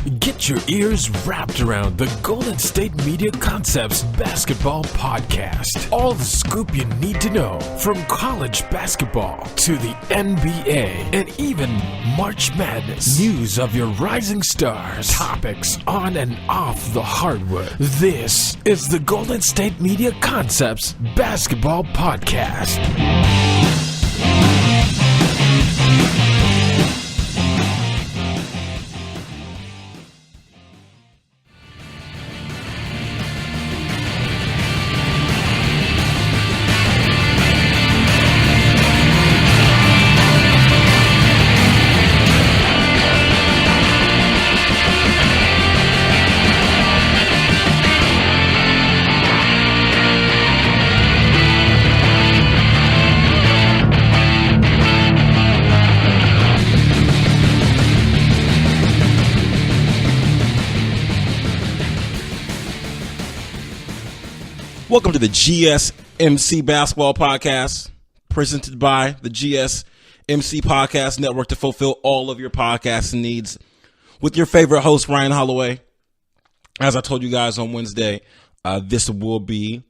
Get your ears wrapped around the Golden State Media Concepts Basketball Podcast. All the scoop you need to know from college basketball to the NBA and even March Madness. News of your rising stars. Topics on and off the hardwood. This is the Golden State Media Concepts Basketball Podcast. Welcome to the GSMC Basketball Podcast, presented by the GSMC Podcast Network to fulfill all of your podcasting needs with your favorite host, Ryan Holloway. As I told you guys on Wednesday, this will be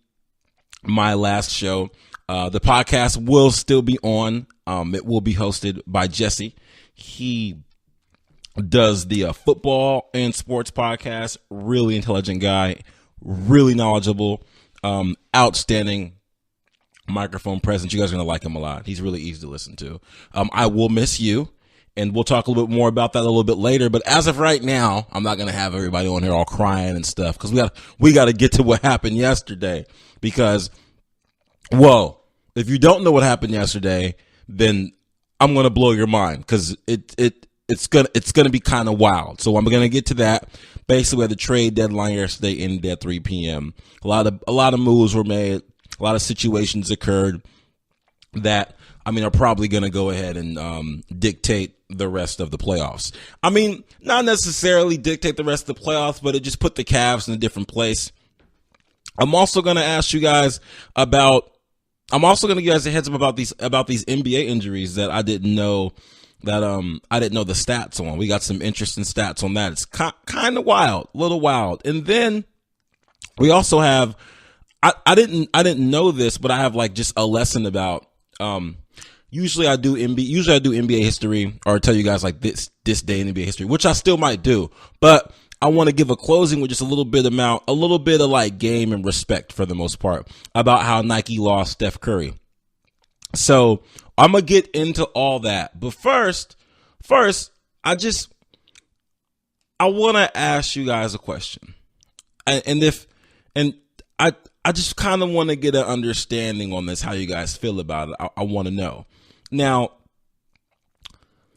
my last show. The podcast will still be on. It will be hosted by Jesse. He does the football and sports podcast. Really intelligent guy, really knowledgeable. Outstanding microphone presence. You guys are going to like him a lot. He's really easy to listen to. I will miss you, and we'll talk a little bit more about that a little bit later. But as of right now, I'm not going to have everybody on here all crying and stuff because we got to get to what happened yesterday. Because, whoa, if you don't know what happened yesterday, then I'm going to blow your mind because it's gonna be kind of wild. So I'm going to get to that. Basically, the trade deadline yesterday ended at 3 p.m. A lot of moves were made. A lot of situations occurred that, are probably going to go ahead and dictate the rest of the playoffs. Not necessarily dictate the rest of the playoffs, but it just put the Cavs in a different place. I'm also going to ask you guys about. I'm also going to give you guys a heads up about these NBA injuries that I didn't know. That I didn't know the stats on. We got some interesting stats on that. It's kind of wild, a little wild. And then we also have I didn't know this, but I have like just a lesson about usually I do NBA history or tell you guys like this day in NBA history, which I still might do. But I want to give a closing with just a little bit of like game and respect for the most part about how Nike lost Steph Curry. So I'm going to get into all that. But first, I want to ask you guys a question. And I just kind of want to get an understanding on this, how you guys feel about it. I want to know. Now,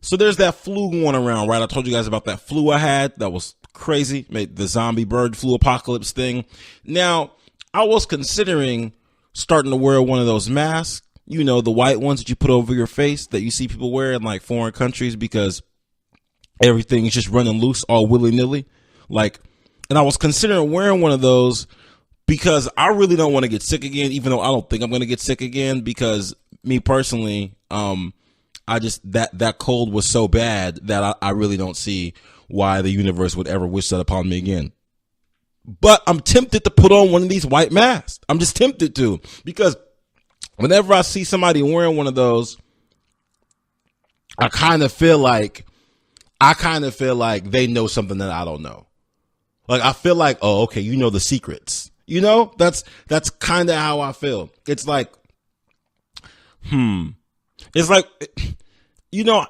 so there's that flu going around, right? I told you guys about that flu I had. That was crazy. Made the zombie bird flu apocalypse thing. Now, I was considering starting to wear one of those masks. You know, the white ones that you put over your face that you see people wear in like foreign countries because everything is just running loose all willy-nilly. And I was considering wearing one of those because I really don't want to get sick again, even though I don't think I'm going to get sick again because me personally, I just, that cold was so bad that I really don't see why the universe would ever wish that upon me again. But I'm tempted to put on one of these white masks. I'm just tempted to because whenever I see somebody wearing one of those, I kind of feel like they know something that I don't know. Like I feel like, oh, okay, you know the secrets. You know, that's kind of how I feel. It's like, it's like, you know,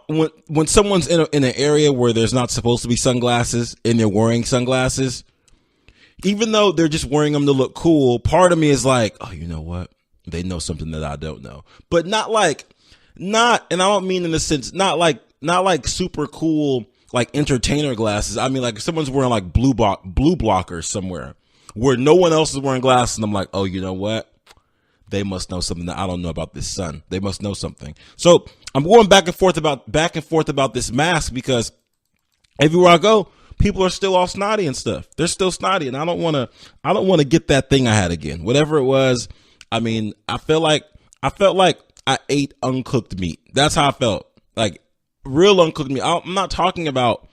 when someone's in an area where there's not supposed to be sunglasses and they're wearing sunglasses, even though they're just wearing them to look cool, part of me is like, oh, you know what? They know something that I don't know, but and I don't mean in the sense, not like super cool, like entertainer glasses. I mean, like if someone's wearing like blue blockers somewhere where no one else is wearing glasses. And I'm like, oh, you know what? They must know something that I don't know about this sun. They must know something. So I'm going back and forth about this mask because everywhere I go, people are still all snotty and stuff. They're still snotty. And I don't want to get that thing I had again, whatever it was. I felt like I ate uncooked meat. That's how I felt. Like real uncooked meat. I'm not talking about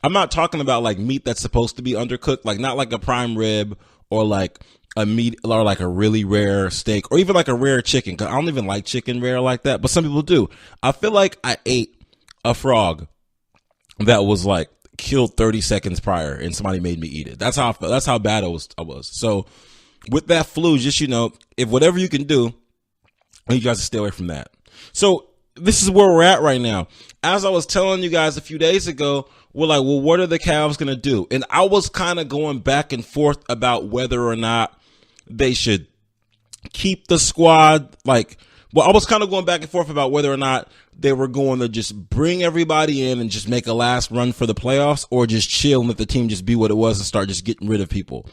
I'm not talking about like meat that's supposed to be undercooked, like not like a prime rib or like a meat or like a really rare steak or even like a rare chicken. Cause I don't even like chicken rare like that, but some people do. I feel like I ate a frog that was like killed 30 seconds prior and somebody made me eat it. That's how I felt. That's how bad I was. So with that flu, just, you know, if whatever you can do, you guys to stay away from that. So this is where we're at right now. As I was telling you guys a few days ago, we're like, well, what are the Cavs going to do? And I was kind of going back and forth about whether or not they should keep the squad. I was kind of going back and forth about whether or not they were going to just bring everybody in and just make a last run for the playoffs or just chill and let the team just be what it was and start just getting rid of people.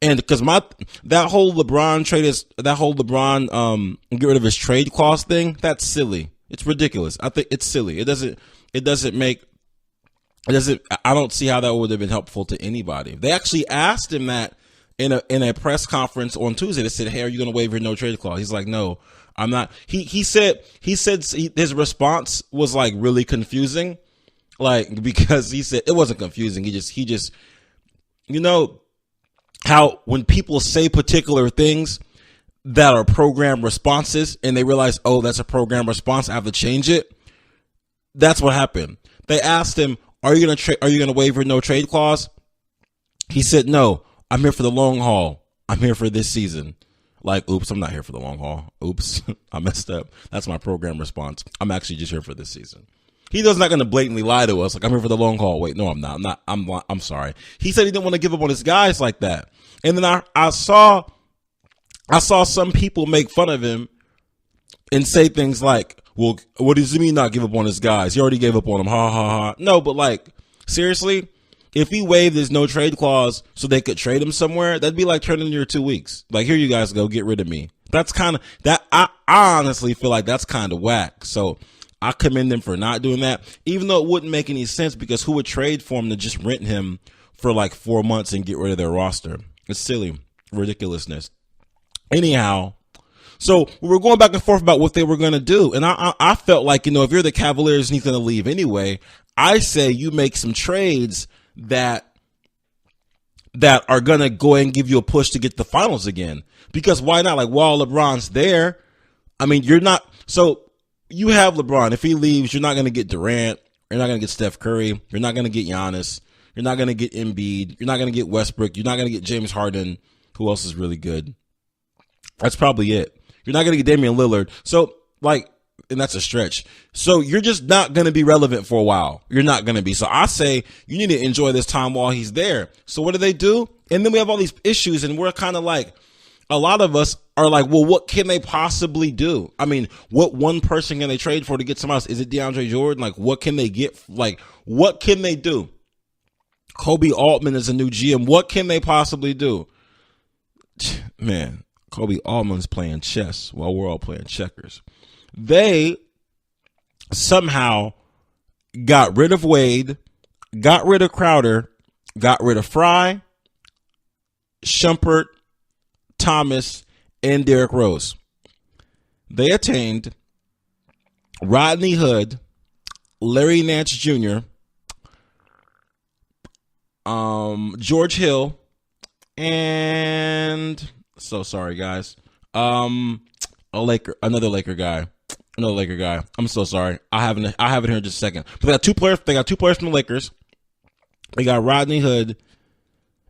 And because that whole LeBron get rid of his trade clause thing, that's silly. It's ridiculous. I think it's silly. I don't see how that would have been helpful to anybody. They actually asked him that in a press conference on Tuesday. They said, "Hey, are you going to waive your no trade clause?" He's like, "No, I'm not." He said his response was like really confusing, like, because he said it wasn't confusing. He just, you know, how when people say particular things that are program responses and they realize, oh, that's a program response, I have to change it. That's what happened. They asked him, are you going to waive your no trade clause? He said, no, I'm here for the long haul. I'm here for this season. Like, oops, I'm not here for the long haul. Oops, I messed up. That's my program response. I'm actually just here for this season. He was not going to blatantly lie to us. Like, I'm here for the long haul. Wait, no, I'm not. I'm sorry. He said he didn't want to give up on his guys like that. And then I saw some people make fun of him and say things like, well, what does it mean not give up on his guys? He already gave up on them. Ha, ha, ha. No, but like, seriously, if he waived his no trade clause so they could trade him somewhere, that'd be like turning your 2 weeks. Like, here you guys go, get rid of me. That's kind of, that, I honestly feel like that's kind of whack. So I commend them for not doing that, even though it wouldn't make any sense because who would trade for him to just rent him for like 4 months and get rid of their roster? It's silly ridiculousness. Anyhow, so we were going back and forth about what they were going to do. And I felt like, you know, if you're the Cavaliers and he's going to leave anyway, I say you make some trades that are going to go and give you a push to get the finals again. Because why not? Like, while LeBron's there, I mean, you're not, so you have LeBron. If he leaves, you're not going to get Durant. You're not going to get Steph Curry. You're not going to get Giannis. You're not going to get Embiid. You're not going to get Westbrook. You're not going to get James Harden. Who else is really good? That's probably it. You're not going to get Damian Lillard. So, like, and that's a stretch. So you're just not going to be relevant for a while. You're not going to be. So I say you need to enjoy this time while he's there. So what do? And then we have all these issues and we're kind of like, a lot of us are like, well, what can they possibly do? I mean, what one person can they trade for to get someone else? Is it DeAndre Jordan? Like, what can they get? Like, what can they do? Kobe Altman is a new GM. What can they possibly do? Man, Kobe Altman's playing chess while we're all playing checkers. They somehow got rid of Wade, got rid of Crowder, got rid of Fry, Shumpert, Thomas, and Derrick Rose. They attained Rodney Hood, Larry Nance Jr., George Hill, and so sorry guys, another Laker guy. I'm so sorry. I have it here in just a second. But they got two players from the Lakers. They got Rodney Hood,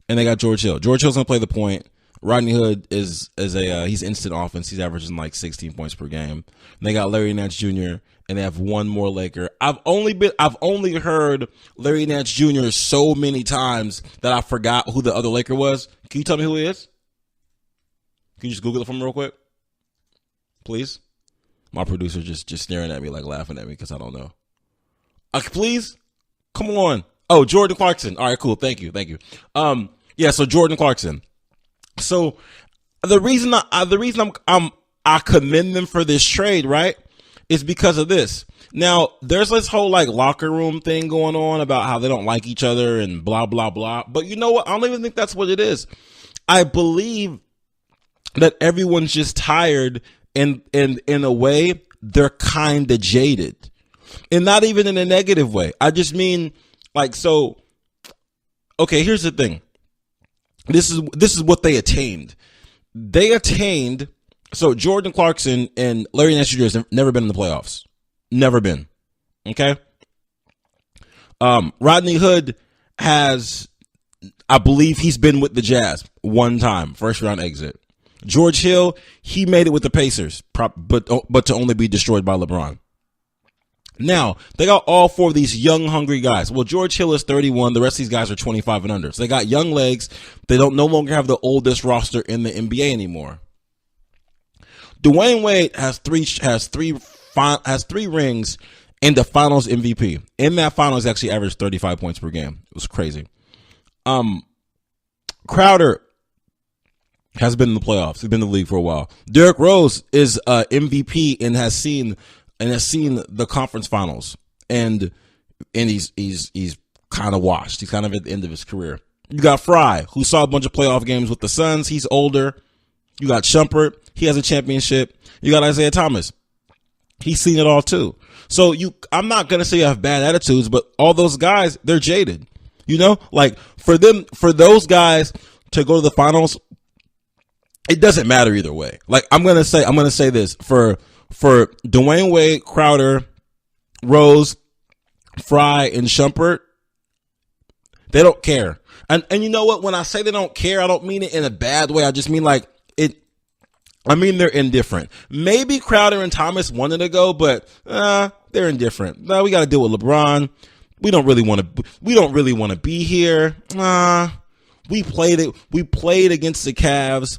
and they got George Hill. George Hill's gonna play the point. Rodney Hood is he's instant offense. He's averaging like 16 points per game. And they got Larry Nance Jr. and they have one more Laker. I've only heard Larry Nance Jr. so many times that I forgot who the other Laker was. Can you tell me who he is? Can you just Google it for me real quick, please? My producer just staring at me, like laughing at me because I don't know. Please, come on. Oh, Jordan Clarkson. All right, cool. Thank you. Yeah. So Jordan Clarkson. So the reason I commend them for this trade, right, is because of this. Now, there's this whole like locker room thing going on about how they don't like each other and blah, blah, blah. But you know what? I don't even think that's what it is. I believe that everyone's just tired and in a way they're kind of jaded, and not even in a negative way. I just mean like, so okay, here's the thing. This is what they attained. So Jordan Clarkson and Larry Nance Jr. has never been in the playoffs. Never been. Okay? Rodney Hood has, I believe he's been with the Jazz one time, first round exit. George Hill, he made it with the Pacers, but to only be destroyed by LeBron. Now, they got all four of these young, hungry guys. Well, George Hill is 31. The rest of these guys are 25 and under. So they got young legs. They no longer have the oldest roster in the NBA anymore. Dwayne Wade has three rings and the Finals MVP. In that Finals, actually averaged 35 points per game. It was crazy. Crowder has been in the playoffs. He's been in the league for a while. Derrick Rose is MVP and has seen the conference finals, and he's kind of washed. He's kind of at the end of his career. You got Fry, who saw a bunch of playoff games with the Suns. He's older. You got Shumpert. He has a championship. You got Isaiah Thomas. He's seen it all too. So I'm not going to say you have bad attitudes, but all those guys, they're jaded. You know, like for those guys to go to the finals, it doesn't matter either way. Like I'm going to say this for Dwayne Wade, Crowder, Rose, Fry, and Shumpert, they don't care. And you know what? When I say they don't care, I don't mean it in a bad way. I just mean like it. I mean they're indifferent. Maybe Crowder and Thomas wanted to go, but they're indifferent. No, we got to deal with LeBron. We don't really want to be here. We played against the Cavs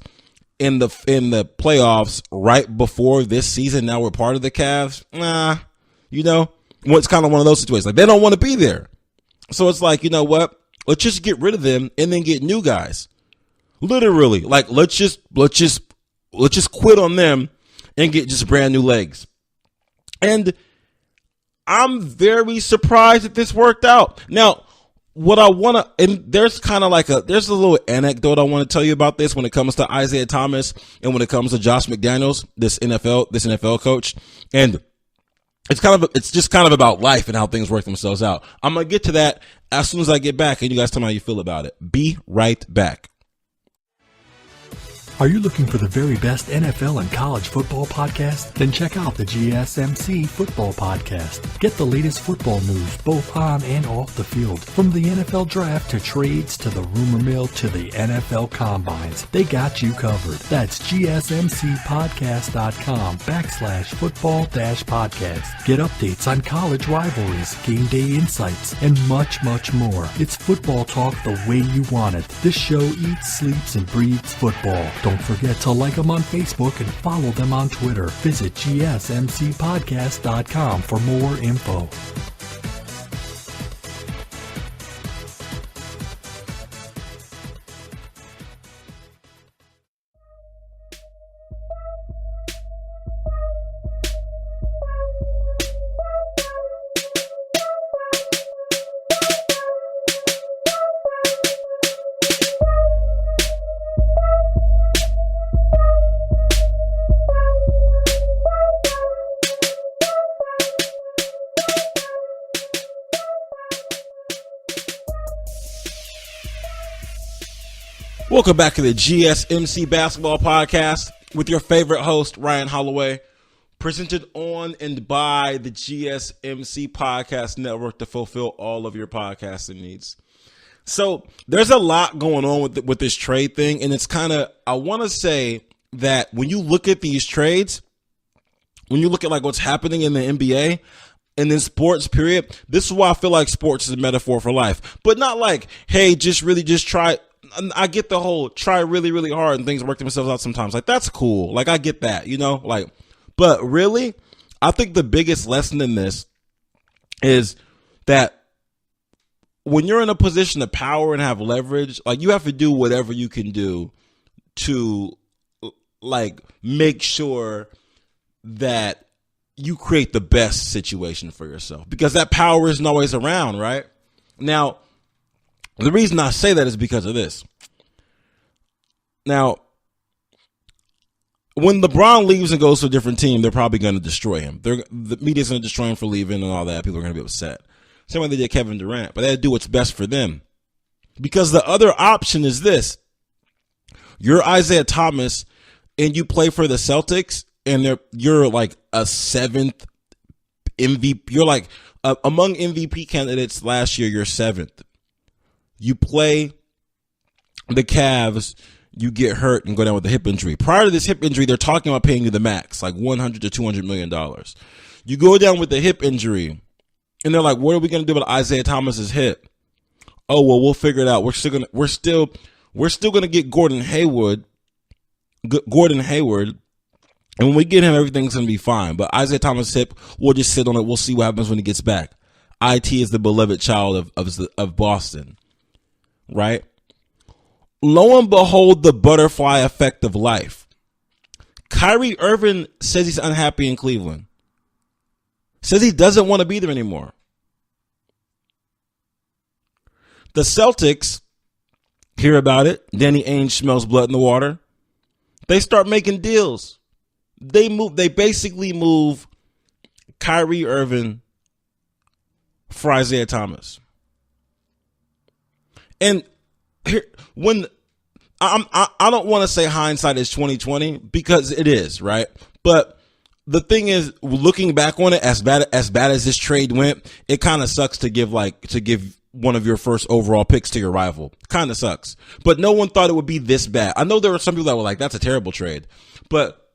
in the playoffs right before this season. Now we're part of the Cavs. You know, it's kind of one of those situations. Like they don't want to be there. So it's like, you know what? Let's just get rid of them and then get new guys. Literally, like let's just quit on them and get just brand new legs. And I'm very surprised that this worked out. Now, what I want to, and there's a little anecdote I want to tell you about this when it comes to Isaiah Thomas and when it comes to Josh McDaniels, this NFL coach. And it's just kind of about life and how things work themselves out. I'm going to get to that as soon as I get back, and you guys tell me how you feel about it. Be right back. Are you looking for the very best NFL and college football podcast? Then check out the GSMC Football Podcast. Get the latest football news both on and off the field. From the NFL Draft to trades to the rumor mill to the NFL Combines, they got you covered. That's GSMCpodcast.com/football-podcast. Get updates on college rivalries, game day insights, and much, much more. It's football talk the way you want it. This show eats, sleeps, and breathes football. Don't forget to like them on Facebook and follow them on Twitter. Visit GSMCpodcast.com for more info. Welcome back to the GSMC Basketball Podcast with your favorite host, Ryan Holloway, presented on and by the GSMC Podcast Network to fulfill all of your podcasting needs. So there's a lot going on with this trade thing, and it's kind of, I want to say that when you look at these trades, when you look at like what's happening in the NBA, and in sports, period, this is why I feel like sports is a metaphor for life. But not like, hey, just try. I get the whole try really, really hard and things work themselves out sometimes. Like, that's cool. Like, I get that, you know? Like, but really, I think the biggest lesson in this is that when you're in a position of power and have leverage, like, you have to do whatever you can do to, like, make sure that you create the best situation for yourself. Because that power isn't always around, right? Now, the reason I say that is because of this. Now, when LeBron leaves and goes to a different team, they're probably going to destroy him. The media's going to destroy him for leaving and all that. People are going to be upset. Same way they did Kevin Durant. But they had to do what's best for them. Because the other option is this. You're Isaiah Thomas and you play for the Celtics and you're like a 7th MVP. You're like among MVP candidates last year, you're 7th. You play the Cavs, you get hurt and go down with a hip injury. Prior to this hip injury, they're talking about paying you the max, like $100 to $200 million. You go down with the hip injury and they're like, what are we going to do about Isaiah Thomas's hip? Oh, well, we'll figure it out. We're still going to get Gordon Hayward. And when we get him, everything's going to be fine. But Isaiah Thomas' hip, we'll just sit on it. We'll see what happens when he gets back. IT is the beloved child of Boston, right? Lo and behold, the butterfly effect of life. Kyrie Irving says he's unhappy in Cleveland. Says he doesn't want to be there anymore. The Celtics hear about it. Danny Ainge smells blood in the water. They start making deals. They basically move Kyrie Irving for Isaiah Thomas. And here, when I don't want to say hindsight is 2020 because it is, right? But the thing is, looking back on it, as bad as this trade went, it kind of sucks to give one of your first overall picks to your rival. Kind of sucks. But no one thought it would be this bad. I know there were some people that were like, that's a terrible trade. But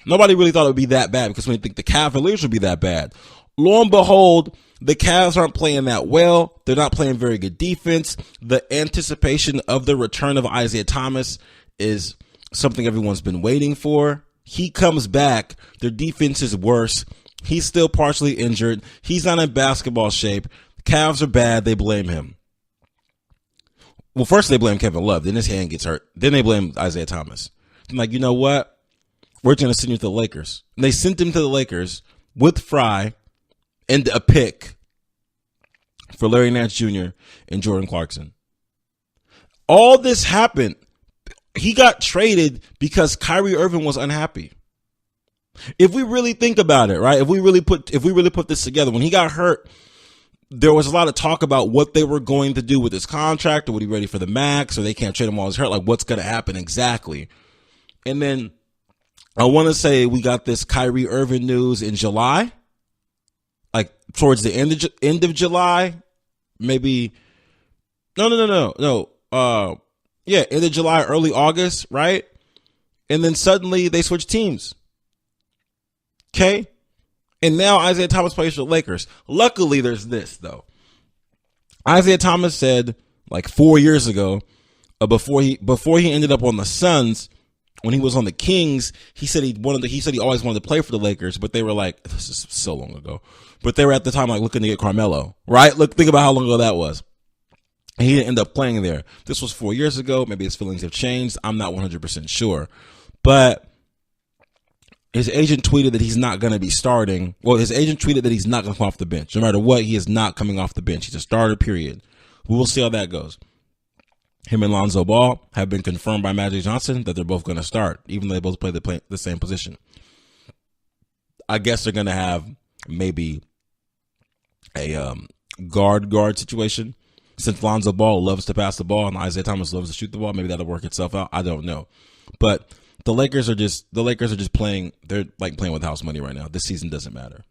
nobody really thought it would be that bad because when you think the Cavaliers would be that bad. Lo and behold, the Cavs aren't playing that well. They're not playing very good defense. The anticipation of the return of Isaiah Thomas is something everyone's been waiting for. He comes back. Their defense is worse. He's still partially injured. He's not in basketball shape. The Cavs are bad. They blame him. Well, first they blame Kevin Love. Then his hand gets hurt. Then they blame Isaiah Thomas. I'm like, you know what? We're going to send you to the Lakers. And they sent him to the Lakers with Fry and a pick for Larry Nance Jr. and Jordan Clarkson. All this happened. He got traded because Kyrie Irving was unhappy. If we really think about it, right? If we really put this together, when he got hurt, there was a lot of talk about what they were going to do with his contract, or would he be ready for the max, or they can't trade him while he's hurt. Like, what's going to happen exactly? And then I want to say we got this Kyrie Irving news in July, like towards the end of July, maybe. No. Yeah, end of July, early August, right? And then suddenly they switch teams. Okay? And now Isaiah Thomas plays for the Lakers. Luckily, there's this, though. Isaiah Thomas said, like 4 years ago, before he ended up on the Suns, when he was on the Kings, he said he always wanted to play for the Lakers, but they were like, this is so long ago. But they were at the time like looking to get Carmelo, right? Think about how long ago that was. And he didn't end up playing there. This was 4 years ago. Maybe his feelings have changed. I'm not 100% sure. But his agent tweeted that he's not going to be starting. Well, his agent tweeted that he's not going to come off the bench. No matter what, he is not coming off the bench. He's a starter, period. We will see how that goes. Him and Lonzo Ball have been confirmed by Magic Johnson that they're both going to start, even though they both play the same position. I guess they're going to have maybe a guard situation. Since Lonzo Ball loves to pass the ball and Isaiah Thomas loves to shoot the ball, maybe that'll work itself out. I don't know. But the Lakers are just playing. They're like playing with house money right now. This season doesn't matter.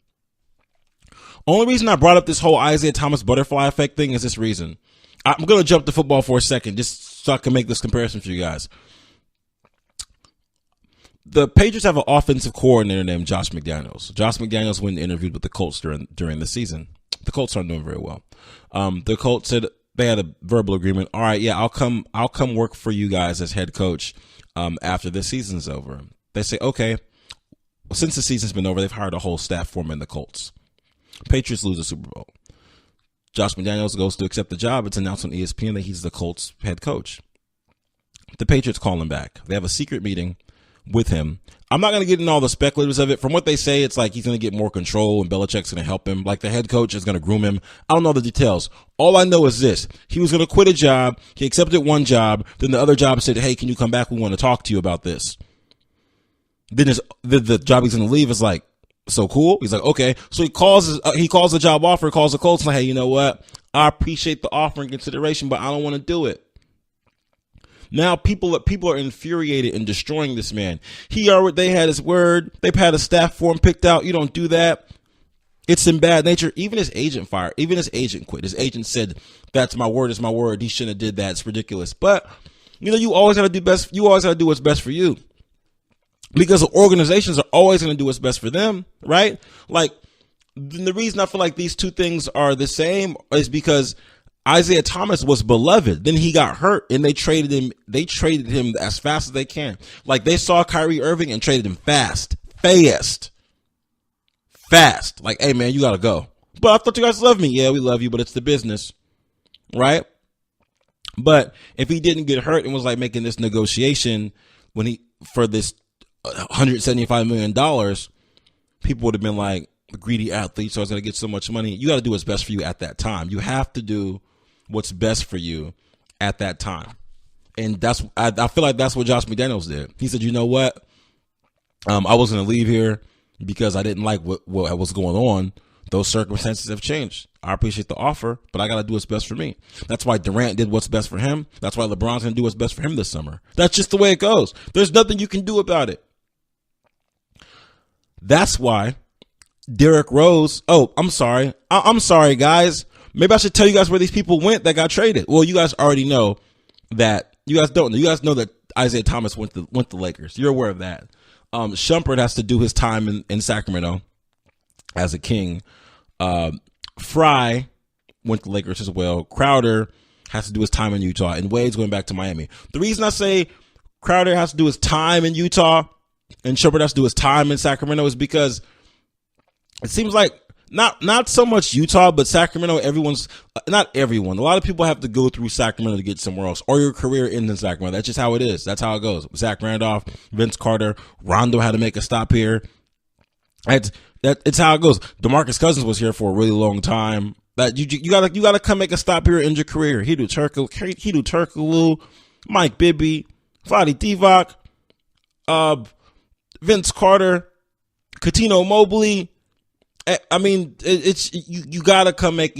Only reason I brought up this whole Isaiah Thomas butterfly effect thing is this reason. I'm going to jump to football for a second just so I can make this comparison for you guys. The Patriots have an offensive coordinator named Josh McDaniels. Josh McDaniels went and interviewed with the Colts during the season. The Colts aren't doing very well. The Colts said they had a verbal agreement. All right, yeah, I'll come work for you guys as head coach after the season's over. They say, okay. Well, since the season's been over, they've hired a whole staff for him in the Colts. Patriots lose the Super Bowl. Josh McDaniels goes to accept the job. It's announced on ESPN that he's the Colts head coach. The Patriots call him back. They have a secret meeting with him. I'm not going to get into all the speculatives of it. From what they say, it's like he's going to get more control and Belichick's going to help him. Like the head coach is going to groom him. I don't know the details. All I know is this. He was going to quit a job. He accepted one job. Then the other job said, hey, can you come back? We want to talk to you about this. Then the job he's going to leave is like, so cool. He's like, okay. So he calls the job offer, calls the Colts, like, hey, you know what? I appreciate the offer and consideration, but I don't want to do it. Now people are infuriated and destroying this man. They had his word. They've had a staff for him picked out. You don't do that. It's in bad nature. Even his agent fired. Even his agent quit. His agent said, "That's my word. Is my word. He shouldn't have did that. It's ridiculous." But you always got to do best. You always got to do what's best for you, because organizations are always going to do what's best for them, right? Like the reason I feel like these two things are the same is because Isaiah Thomas was beloved. Then he got hurt and they traded him. They traded him as fast as they can. Like they saw Kyrie Irving and traded him fast. Like, hey man, you got to go. But I thought you guys loved me. Yeah, we love you, but it's the business. Right. But if he didn't get hurt and was like making this negotiation for this $175 million, people would have been like, a greedy athlete, so I was going to get so much money. You got to do what's best for you at that time. You have to do what's best for you at that time. And I feel like that's what Josh McDaniels did. He said, you know what? I was going to leave here because I didn't like what was going on. Those circumstances have changed. I appreciate the offer, but I got to do what's best for me. That's why Durant did what's best for him. That's why LeBron's going to do what's best for him this summer. That's just the way it goes. There's nothing you can do about it. That's why Derrick Rose. Oh, I'm sorry. I'm sorry, guys. Maybe I should tell you guys where these people went that got traded. Well, you guys already know that. You guys don't know. You guys know that Isaiah Thomas went to Lakers. You're aware of that. Shumpert has to do his time in Sacramento as a King. Fry went to Lakers as well. Crowder has to do his time in Utah, and Wade's going back to Miami. The reason I say Crowder has to do his time in Utah and Shumpert has to do his time in Sacramento is because it seems like not so much Utah, but Sacramento, not everyone. A lot of people have to go through Sacramento to get somewhere else, or your career ends in Sacramento. That's just how it is. That's how it goes. Zach Randolph, Vince Carter, Rondo had to make a stop here. It's how it goes. DeMarcus Cousins was here for a really long time. That you gotta come make a stop here in your career. Hedo Turkoglu, Mike Bibby, Vlade Divac, Vince Carter, Coutinho Mobley. I mean, it's you gotta come make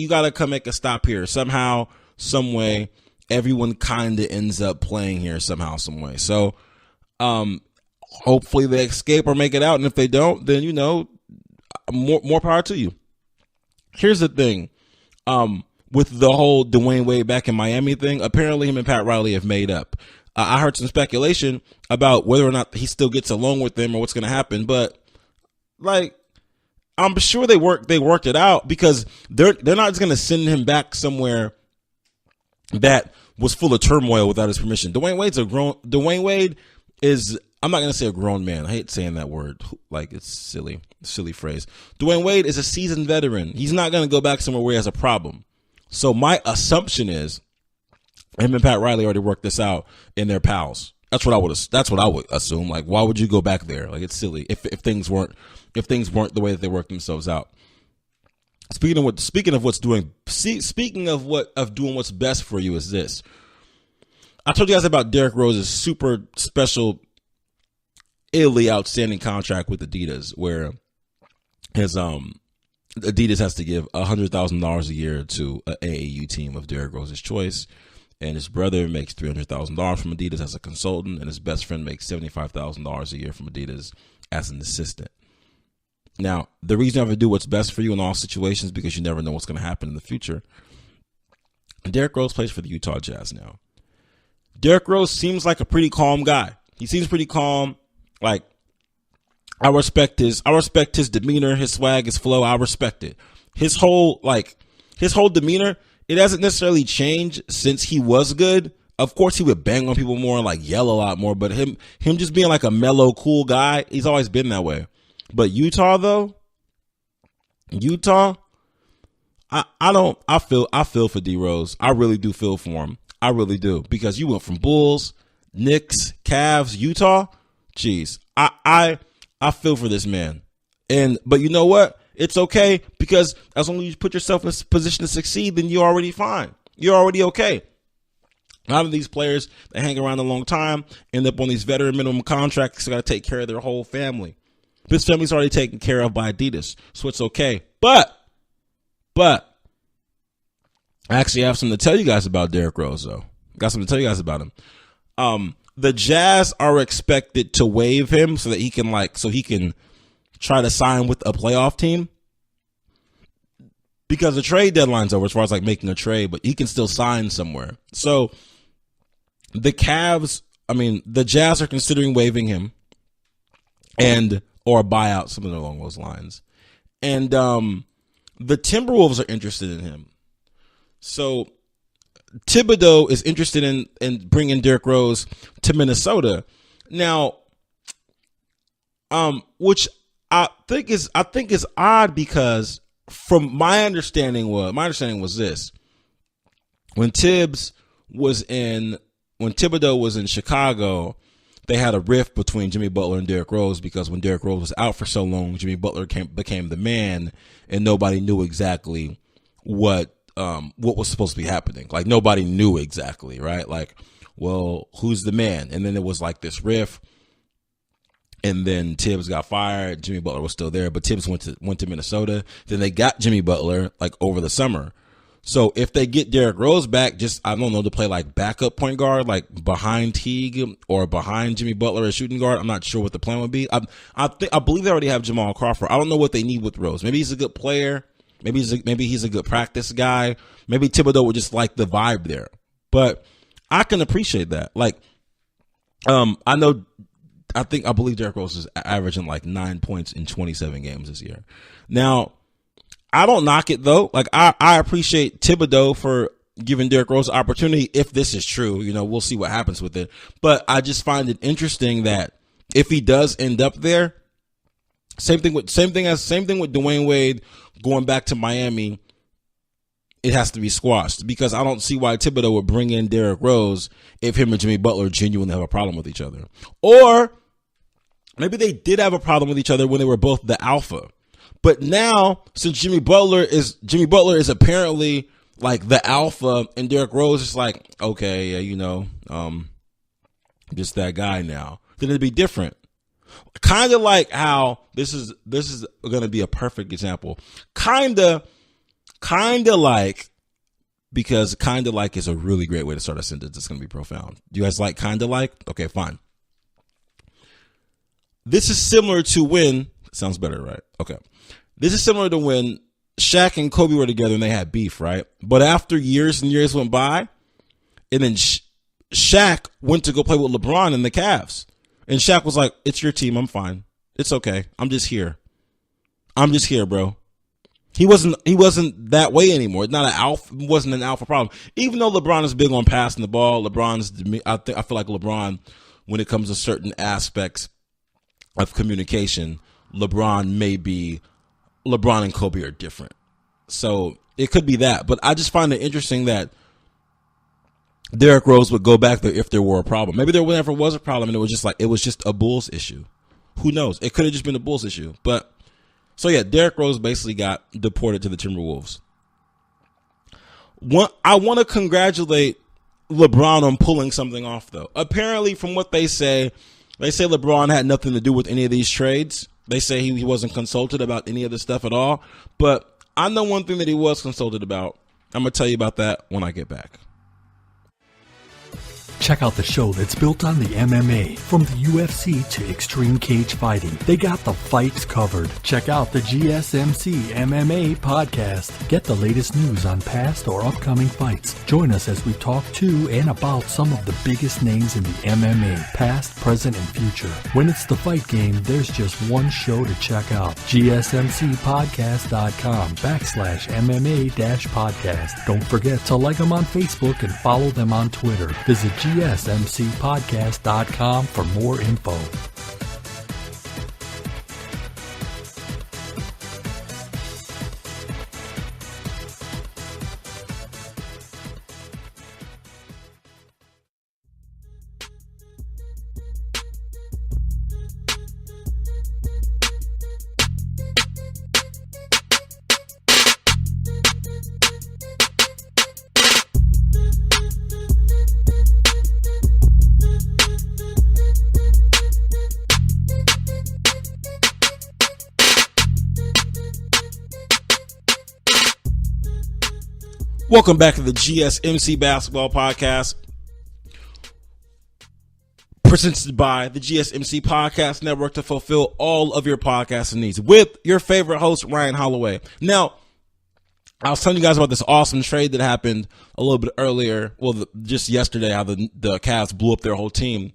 a stop here somehow, some way. Everyone kind of ends up playing here somehow, some way. So, hopefully they escape or make it out, and if they don't, then more power to you. Here's the thing, with the whole Dwayne Wade back in Miami thing. Apparently, him and Pat Riley have made up. I heard some speculation about whether or not he still gets along with them or what's going to happen, but like, I'm sure they worked it out, because they're not just going to send him back somewhere that was full of turmoil without his permission. Dwayne Wade is, I'm not going to say a grown man. I hate saying that word. Like, it's silly phrase. Dwayne Wade is a seasoned veteran. He's not going to go back somewhere where he has a problem. So my assumption is him and Pat Riley already worked this out and they're pals. That's what I would assume. Like, why would you go back there? Like, it's silly if things weren't the way that they worked themselves out. Speaking of doing what's best for you is this. I told you guys about Derrick Rose's super special, illy outstanding contract with Adidas, where his Adidas has to give $100,000 a year to an AAU team of Derrick Rose's choice. And his brother makes $300,000 from Adidas as a consultant, and his best friend makes $75,000 a year from Adidas as an assistant. Now, the reason you have to do what's best for you in all situations is because you never know what's going to happen in the future. Derrick Rose plays for the Utah Jazz now. Derrick Rose seems like a pretty calm guy. He seems pretty calm. Like, I respect his demeanor, his swag, his flow. I respect it. His whole demeanor, it hasn't necessarily changed since he was good. Of course, he would bang on people more and like yell a lot more, but him just being like a mellow, cool guy, he's always been that way. But Utah, I feel for D Rose. I really do feel for him. I really do, because you went from Bulls, Knicks, Cavs, Utah. Jeez, I feel for this man. But you know what? It's okay, because as long as you put yourself in a position to succeed, then you're already fine. You're already okay. A lot of these players that hang around a long time end up on these veteran minimum contracts. Got to take care of their whole family. His family's already taken care of by Adidas, so it's okay. But I actually have something to tell you guys about Derrick Rose, though. Got something to tell you guys about him. The Jazz are expected to waive him so that he can try to sign with a playoff team, because the trade deadline's over as far as like making a trade, but he can still sign somewhere. So the Jazz are considering waiving him or a buyout, something along those lines. And the Timberwolves are interested in him. So Thibodeau is interested in bringing Derrick Rose to Minnesota now, which I think is odd, because from my understanding was this: when Thibodeau was in Chicago, they had a rift between Jimmy Butler and Derrick Rose, because when Derrick Rose was out for so long, Jimmy Butler became the man, and nobody knew exactly what was supposed to be happening. Like, nobody knew exactly, right? Like, well, who's the man? And then there was like this rift, and then Tibbs got fired. Jimmy Butler was still there, but Tibbs went to Minnesota. Then they got Jimmy Butler like over the summer. So if they get Derrick Rose back, just, I don't know, to play like backup point guard, like behind Teague or behind Jimmy Butler as shooting guard, I'm not sure what the plan would be. I believe they already have Jamal Crawford. I don't know what they need with Rose. Maybe he's a good player. Maybe he's a good practice guy. Maybe Thibodeau would just like the vibe there. But I can appreciate that. Like, I believe Derrick Rose is averaging like 9 points in 27 games this year. Now, I don't knock it though. Like, I appreciate Thibodeau for giving Derrick Rose opportunity. If this is true, we'll see what happens with it. But I just find it interesting that if he does end up there, same thing with Dwayne Wade going back to Miami, it has to be squashed, because I don't see why Thibodeau would bring in Derrick Rose if him and Jimmy Butler genuinely have a problem with each other. Or maybe they did have a problem with each other when they were both the alpha. But now, since Jimmy Butler is apparently like the alpha, and Derrick Rose is like, okay, yeah, just that guy now, then it'd be different. Kind of like how this is going to be a perfect example. Kind of like, because kind of like is a really great way to start a sentence. It's going to be profound. Do you guys like kind of like? Okay, fine. This is similar to when, sounds better, right? Okay. This is similar to when Shaq and Kobe were together and they had beef, right? But after years and years went by, and then Shaq went to go play with LeBron in the Cavs. And Shaq was like, it's your team. I'm fine. It's okay. I'm just here, bro. He wasn't that way anymore. Not an alpha. Wasn't an alpha problem. Even though LeBron is big on passing the ball, I feel like LeBron, when it comes to certain aspects of communication, LeBron and Kobe are different. So it could be that. But I just find it interesting that Derrick Rose would go back there if there were a problem. Maybe there never was a problem, and it was just a Bulls issue. Who knows? It could have just been a Bulls issue. But so yeah, Derrick Rose basically got deported to the Timberwolves. I want to congratulate LeBron on pulling something off, though. Apparently, from what they say LeBron had nothing to do with any of these trades. They say he wasn't consulted about any of this stuff at all. But I know one thing that he was consulted about. I'm going to tell you about that when I get back. Check out the show that's built on the MMA. From the UFC to extreme cage fighting, they got the fights covered. Check out the GSMC MMA podcast. Get the latest news on past or upcoming fights. Join us as we talk to and about some of the biggest names in the MMA, past, present, and future. When it's the fight game, there's just one show to check out. GSMCpodcast.com/MMA-podcast. Don't forget to like them on Facebook and follow them on Twitter. Visit GSMCpodcast.com for more info. Welcome back to the GSMC Basketball Podcast, presented by the GSMC Podcast Network to fulfill all of your podcasting needs with your favorite host, Ryan Holloway. Now, I was telling you guys about this awesome trade that happened a little bit earlier, just yesterday, how the Cavs blew up their whole team.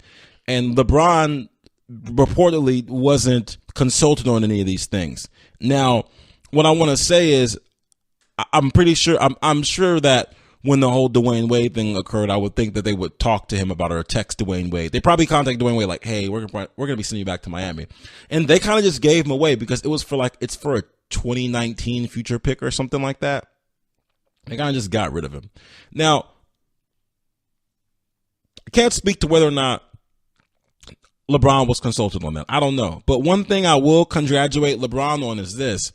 And LeBron reportedly wasn't consulted on any of these things. Now, what I want to say is, I'm pretty sure, I'm sure that when the whole Dwayne Wade thing occurred, I would think that they would talk to him about it or text Dwayne Wade. They probably contact Dwayne Wade like, hey, we're going to be sending you back to Miami. And they kind of just gave him away because it was it's for a 2019 future pick or something like that. They kind of just got rid of him. Now, I can't speak to whether or not LeBron was consulted on that. I don't know. But one thing I will congratulate LeBron on is this.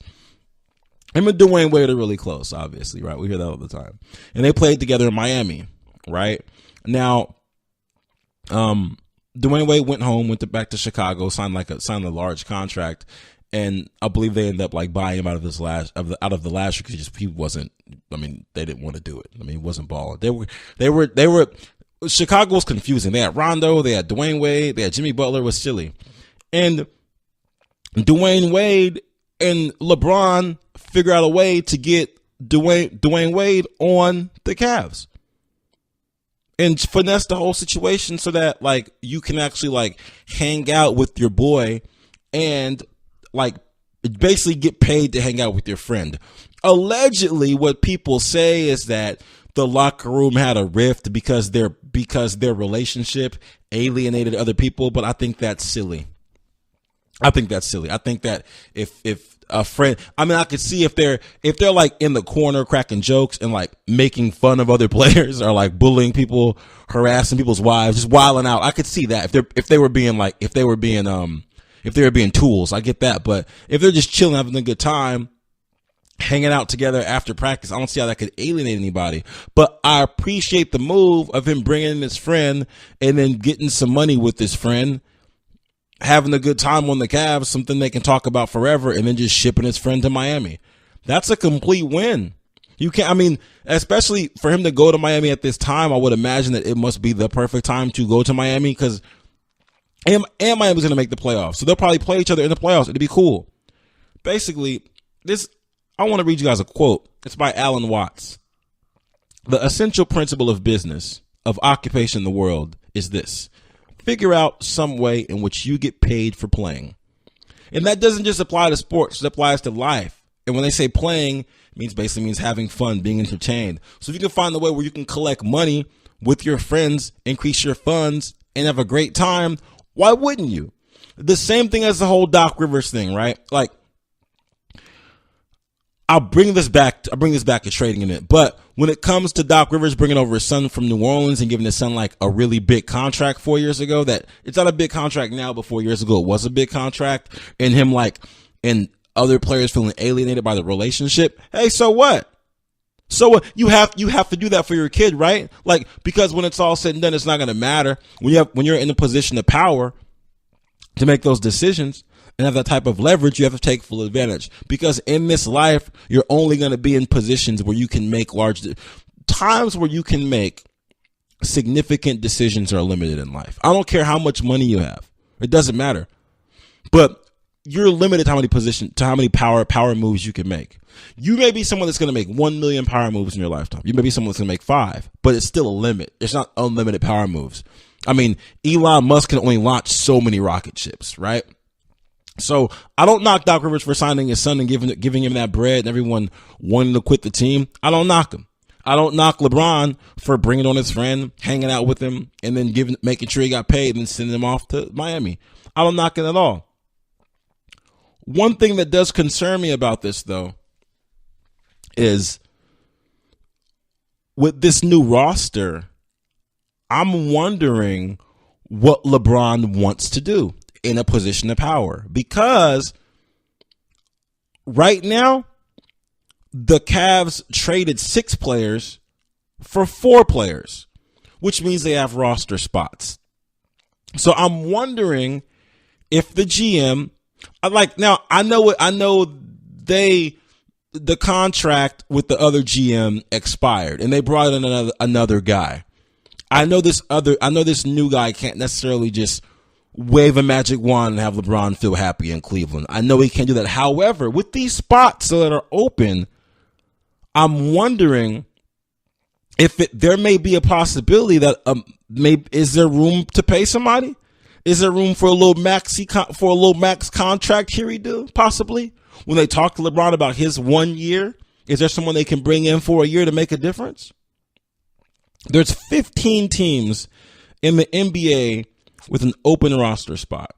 Him and Dwayne Wade are really close, obviously, right? We hear that all the time. And they played together in Miami, right? Now, Dwayne Wade went home, back to Chicago, signed a large contract, and I believe they ended up buying him out of the last year because he wasn't. I mean, they didn't want to do it. I mean, he wasn't balling. They were. Chicago was confusing. They had Rondo, they had Dwayne Wade, they had Jimmy Butler was silly, and Dwayne Wade and LeBron figure out a way to get Dwayne Wade on the Cavs and finesse the whole situation so that you can actually hang out with your boy and basically get paid to hang out with your friend. Allegedly, what people say is that the locker room had a rift because their relationship alienated other people, but I think that's silly. I think that if a friend, I mean, I could see if they're in the corner cracking jokes and making fun of other players or bullying people, harassing people's wives, just wilding out. I could see that if they were being tools, I get that. But if they're just chilling, having a good time, hanging out together after practice, I don't see how that could alienate anybody. But I appreciate the move of him bringing in his friend and then getting some money with his friend, having a good time on the Cavs, something they can talk about forever, and then just shipping his friend to Miami. That's a complete win. You can't, I mean, especially for him to go to Miami at this time, I would imagine that it must be the perfect time to go to Miami because and Miami's going to make the playoffs. So they'll probably play each other in the playoffs. It'd be cool. Basically, I want to read you guys a quote. It's by Alan Watts. The essential principle of business, of occupation in the world is this. Figure out some way in which you get paid for playing. And that doesn't just apply to sports. It applies to life. And when they say playing, it basically means having fun, being entertained. So if you can find a way where you can collect money with your friends, increase your funds, and have a great time, why wouldn't you? The same thing as the whole Doc Rivers thing, right? I'll bring this back to trading in it. But when it comes to Doc Rivers bringing over his son from New Orleans and giving his son a really big contract 4 years ago, that it's not a big contract now, but 4 years ago it was a big contract, and him and other players feeling alienated by the relationship. Hey, so what? So what? You have to do that for your kid, right? Because when it's all said and done, it's not going to matter when you're in a position of power to make those decisions. And have that type of leverage, you have to take full advantage. Because in this life, you're only going to be in positions where you can make times where you can make significant decisions are limited in life. I don't care how much money you have. It doesn't matter. But you're limited to how many power moves you can make. You may be someone that's going to make 1 million power moves in your lifetime. You may be someone that's going to make 5, but it's still a limit. It's not unlimited power moves. I mean, Elon Musk can only launch so many rocket ships, right? So I don't knock Doc Rivers for signing his son and giving him that bread and everyone wanting to quit the team. I don't knock him. I don't knock LeBron for bringing on his friend, hanging out with him, and then making sure he got paid and then sending him off to Miami. I don't knock it at all. One thing that does concern me about this, though, is with this new roster, I'm wondering what LeBron wants to do in a position of power, because right now the Cavs traded 6 players for 4 players, which means they have roster spots. So I'm wondering if the GM, I know they the contract with the other GM expired and they brought in another guy. I know this new guy can't necessarily just wave a magic wand and have LeBron feel happy in Cleveland. I know he can't do that. However, with these spots that are open, I'm wondering if there may be a possibility that is there room to pay somebody? Is there room for a little max contract here? Possibly when they talk to LeBron about his 1 year, is there someone they can bring in for a year to make a difference? There's 15 teams in the NBA with an open roster spot.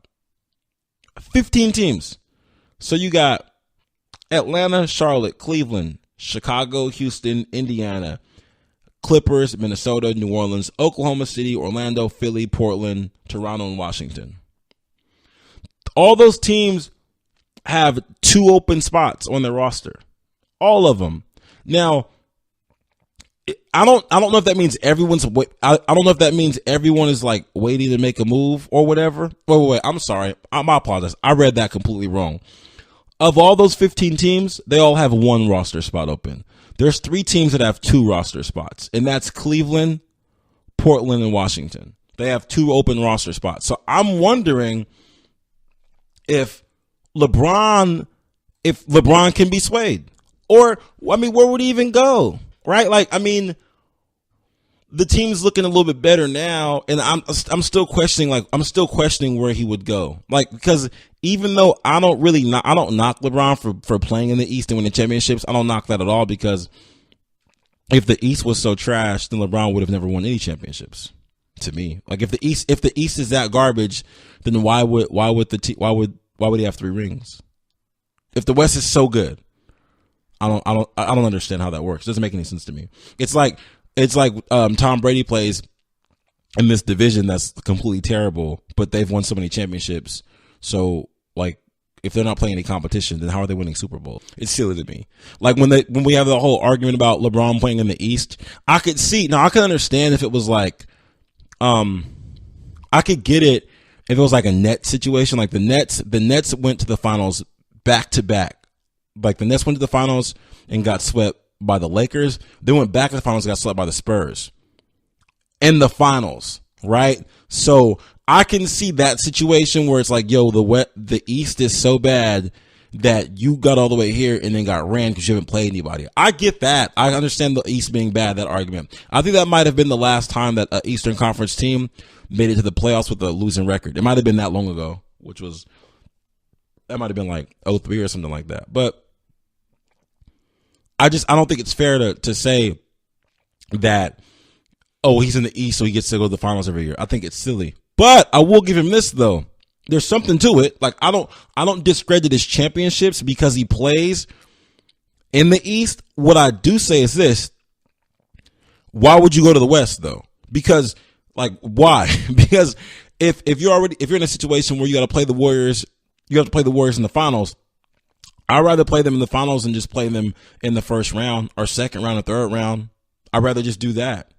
15 teams. So you got Atlanta, Charlotte, Cleveland, Chicago, Houston, Indiana, Clippers, Minnesota, New Orleans, Oklahoma City, Orlando, Philly, Portland, Toronto, and Washington. All those teams have 2 open spots on their roster. All of them. Now, I don't know if that means I don't know if that means everyone is like waiting to make a move or whatever. Wait. I'm sorry. I apologize. I read that completely wrong. Of all those 15 teams, they all have 1 roster spot open. There's 3 teams that have 2 roster spots, and that's Cleveland, Portland, and Washington. They have 2 open roster spots. So I'm wondering if LeBron can be swayed, or I mean, where would he even go? Right? Like, I mean, the team's looking a little bit better now, and I'm still questioning where he would go. Like, because even though I don't knock LeBron for playing in the East and winning championships, I don't knock that at all, because if the East was so trash, then LeBron would have never won any championships. To me, like if the East is that garbage, then why would he have 3 rings? If the West is so good, I don't understand how that works. It doesn't make any sense to me. It's like Tom Brady plays in this division that's completely terrible, but they've won so many championships. So like, if they're not playing any competition, then how are they winning Super Bowl? It's silly to me. Like when we have the whole argument about LeBron playing in the East, I could understand if it was like, I could get it if it was like a Nets situation. Like the Nets went to the finals back to back. Like the Nets went to the finals and got swept by the Lakers. They went back to the finals and got swept by the Spurs in the finals, right? So I can see that situation where it's like, yo, the East is so bad that you got all the way here and then got ran because you haven't played anybody. I get that. I understand the East being bad, that argument. I think that might have been the last time that an Eastern Conference team made it to the playoffs with a losing record. It might have been that long ago, that might have been like 2003 or something like that. But I don't think it's fair to say that, oh, he's in the East, so he gets to go to the finals every year. I think it's silly. But I will give him this, though. There's something to it. Like, I don't discredit his championships because he plays in the East. What I do say is this: why would you go to the West, though? Because, like, why? Because if you're in a situation where you got to play the Warriors, you have to play the Warriors in the finals. I'd rather play them in the finals than just play them in the first round or second round or third round. I'd rather just do that.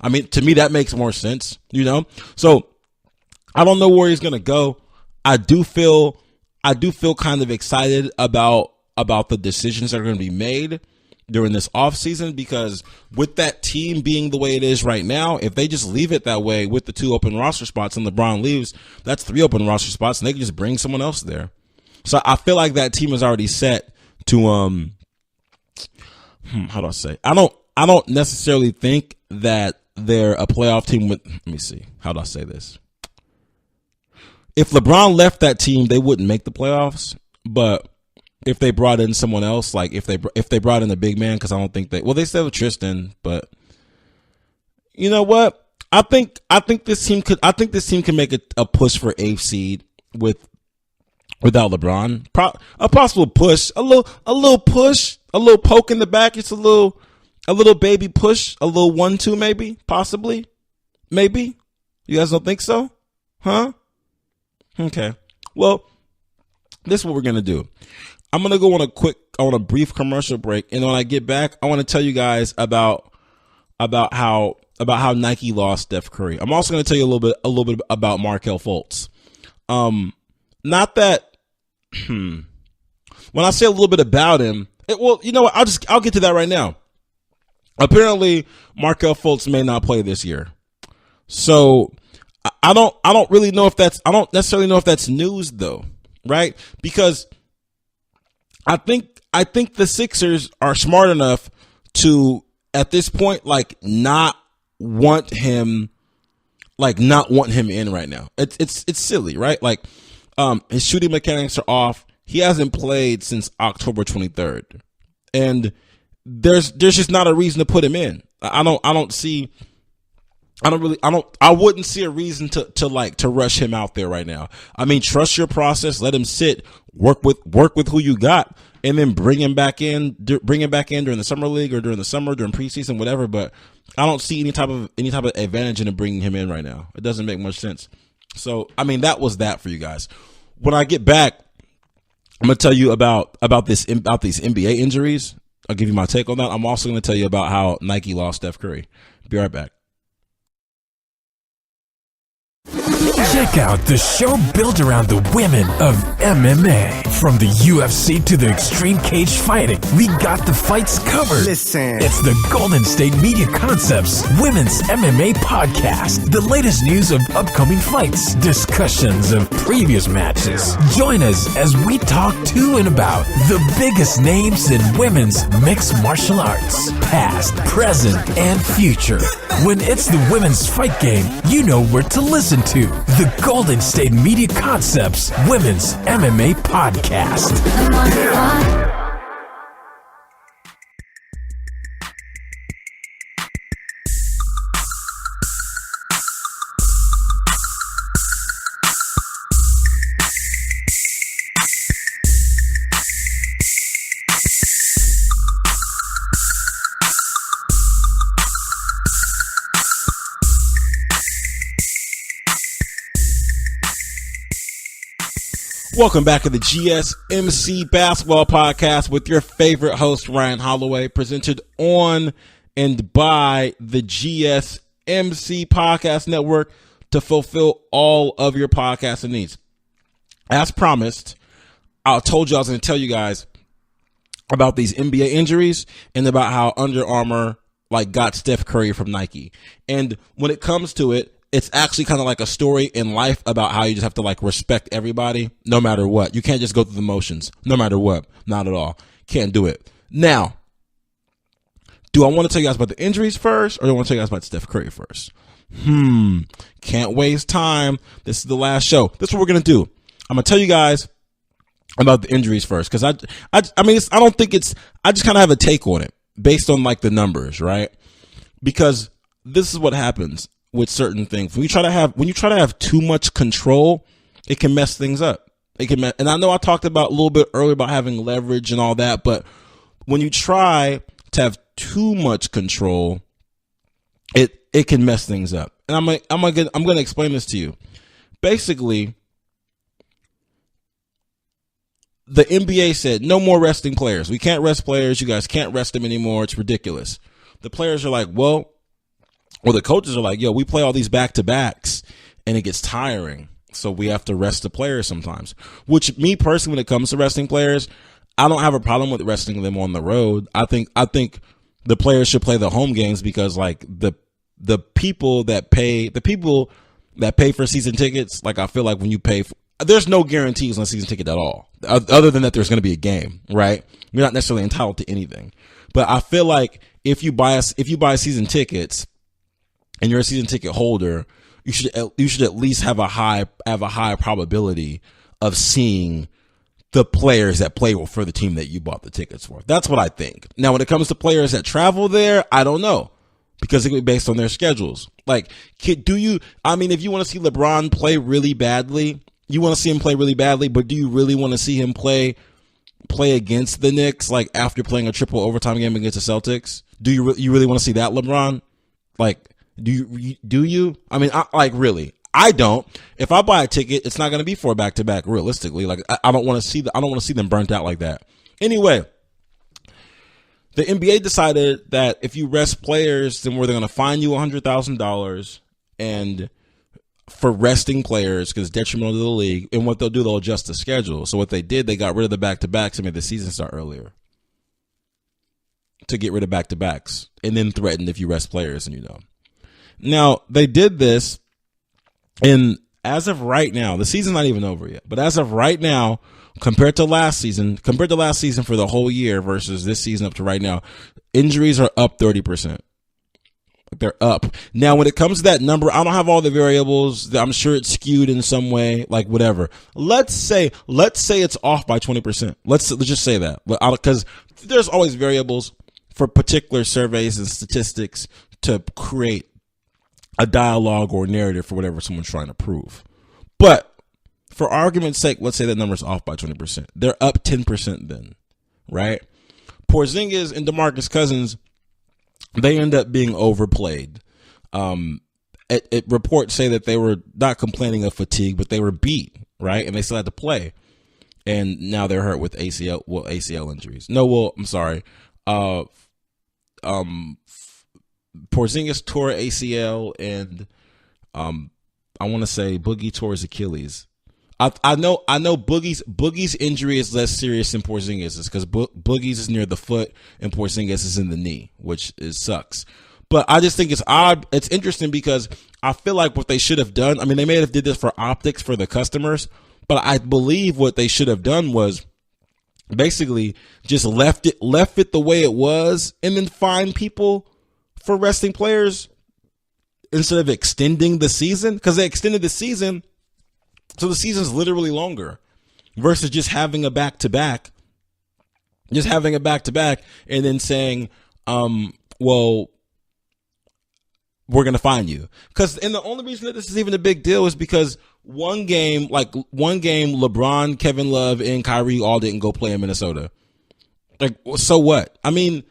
I mean, to me, that makes more sense, you know? So I don't know where he's going to go. I do feel kind of excited about the decisions that are going to be made during this offseason, because with that team being the way it is right now, if they just leave it that way with the 2 open roster spots and LeBron leaves, that's 3 open roster spots, and they can just bring someone else there. So I feel like that team is already set to how do I say? I don't necessarily think that they're a playoff team with, let me see. How do I say this? If LeBron left that team, they wouldn't make the playoffs, but if they brought in someone else, like if they brought in a big man, because I don't think they still have Tristan, but you know what? I think this team can make a push for 8th seed without LeBron. A possible push, a little push, a little poke in the back. It's a little baby push, a little 1-2 maybe, possibly, maybe. You guys don't think so? Huh? Okay. Well, this is what we're gonna do. I'm going to go on a brief commercial break. And when I get back, I want to tell you guys about how Nike lost Steph Curry. I'm also going to tell you a little bit about Markelle Fultz. Not that, when I say a little bit about him, Well, you know what? I'll get to that right now. Apparently, Markelle Fultz may not play this year. So I don't necessarily know if that's news though, right? Because I think the Sixers are smart enough to, at this point, not want him in right now. It's silly, right? His shooting mechanics are off. He hasn't played since October 23rd. And there's just not a reason to put him in. I wouldn't see a reason to rush him out there right now. I mean, trust your process, let him sit, work with who you got, and then bring him back in during the summer league or during preseason, whatever. But I don't see any type of advantage in bringing him in right now. It doesn't make much sense. So, I mean, that was that for you guys. When I get back, I'm gonna tell you about these NBA injuries. I'll give you my take on that. I'm also gonna tell you about how Nike lost Steph Curry. Be right back. Check out the show built around the women of MMA. From the UFC to the extreme cage fighting, we got the fights covered. Listen. It's the Golden State Media Concepts Women's MMA Podcast. The latest news of upcoming fights, discussions of previous matches. Join us as we talk to and about the biggest names in women's mixed martial arts, past, present, and future. When it's the women's fight game, you know where to listen to. The Golden State Media Concepts Women's MMA Podcast. Welcome back to the GSMC Basketball Podcast with your favorite host, Ryan Holloway, presented on and by the GSMC Podcast Network to fulfill all of your podcasting needs. As promised, I told you I was going to tell you guys about these NBA injuries and about how Under Armour got Steph Curry from Nike. And when it comes to it, it's actually kind of like a story in life about how you just have to respect everybody no matter what. You can't just go through the motions no matter what. Not at all. Can't do it. Now, do I want to tell you guys about the injuries first, or do I want to tell you guys about Steph Curry first? Can't waste time. This is the last show. This is what we're going to do. I'm going to tell you guys about the injuries first, because I just kind of have a take on it based on the numbers, right? Because this is what happens with certain things. When you try to have too much control, it can mess things up. And I know I talked about a little bit earlier about having leverage and all that, but when you try to have too much control, it can mess things up. And I'm going to explain this to you. Basically, the NBA said no more resting players. We can't rest players. You guys can't rest them anymore. It's ridiculous. The players are like, well, the coaches are like, yo, we play all these back-to-backs, and it gets tiring, so we have to rest the players sometimes. Which, me personally, when it comes to resting players, I don't have a problem with resting them on the road. I think the players should play the home games because, the people that pay for season tickets, I feel like when you pay there's no guarantees on a season ticket at all, other than that there's going to be a game, right? You're not necessarily entitled to anything. But I feel like if you buy season tickets, and you're a season ticket holder, you should at least have a high probability of seeing the players that play for the team that you bought the tickets for. That's what I think. Now, when it comes to players that travel there, I don't know, because it could be based on their schedules. If you want to see LeBron play really badly, you want to see him play really badly, but do you really want to see him play against the Knicks after playing a triple overtime game against the Celtics? Do you really want to see that LeBron? Do you? I mean, really, I don't. If I buy a ticket, it's not going to be for a back-to-back. Realistically, I don't want to see them burnt out like that. Anyway, the NBA decided that if you rest players, then they're going to fine you $100,000 and for resting players because it's detrimental to the league. And what they'll do, they'll adjust the schedule. So what they did, they got rid of the back-to-backs and made the season start earlier. to get rid of back-to-backs and then threaten if you rest players and Now, they did this, and as of right now, the season's not even over yet, but as of right now, compared to last season for the whole year versus this season up to right now, injuries are up 30%. They're up. Now, when it comes to that number, I don't have all the variables. I'm sure it's skewed in some way, like whatever. Let's say it's off by 20%. Let's just say that, because there's always variables for particular surveys and statistics to create a dialogue or narrative for whatever someone's trying to prove. But for argument's sake, let's say that number's off by 20%. They're up 10% then, right? Porzingis and DeMarcus Cousins, they end up being overplayed. Reports say that they were not complaining of fatigue, but they were beat, right? And they still had to play. And now they're hurt with ACL injuries. I'm sorry. Porzingis tore ACL, and I want to say Boogie tore his Achilles. I know Boogie's injury is less serious than Porzingis' because Boogie's is near the foot and Porzingis is in the knee, which sucks. But I just think it's odd. It's interesting because I feel like what they should have done, I mean, they may have did this for optics for the customers, but I believe what they should have done was basically just left it the way it was and then find people for resting players instead of extending the season, because they extended the season. So the season's literally longer versus just having a back-to-back and then saying, well, we're going to fine you. And the only reason that this is even a big deal is because one game, LeBron, Kevin Love, and Kyrie all didn't go play in Minnesota. Like, so what? I mean,